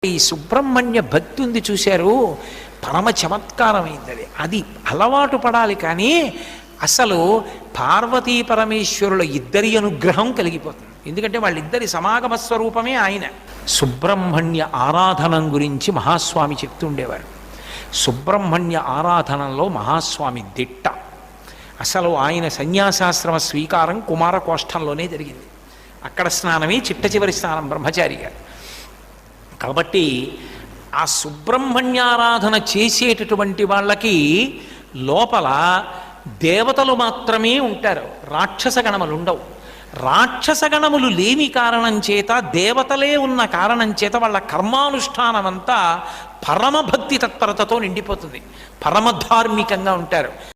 ఈ సుబ్రహ్మణ్య భక్తి ఉంది చూశారు, పరమ చమత్కారమైంది అది. అది అలవాటు పడాలి. కానీ అసలు పార్వతీ పరమేశ్వరుల ఇద్దరి అనుగ్రహం కలిగిపోతుంది. ఎందుకంటే వాళ్ళిద్దరి సమాగమ స్వరూపమే ఆయన. సుబ్రహ్మణ్య ఆరాధనం గురించి మహాస్వామి చెప్తుండేవారు. సుబ్రహ్మణ్య ఆరాధనలో మహాస్వామి దిట్ట. అసలు ఆయన సన్యాసాశ్రమ స్వీకారం కుమారకోష్టంలోనే జరిగింది. అక్కడ స్నానమే చిట్ట చివరి స్నానం బ్రహ్మచారిగా. కాబట్టి ఆ సుబ్రహ్మణ్యారాధన చేసేటటువంటి వాళ్ళకి లోపల దేవతలు మాత్రమే ఉంటారు, రాక్షస గణములు ఉండవు. రాక్షస గణములు లేని కారణం చేత, దేవతలే ఉన్న కారణం చేత వాళ్ళ కర్మానుష్ఠానం అంతా పరమభక్తి తత్పరతతో నిండిపోతుంది, పరమధార్మికంగా ఉంటారు.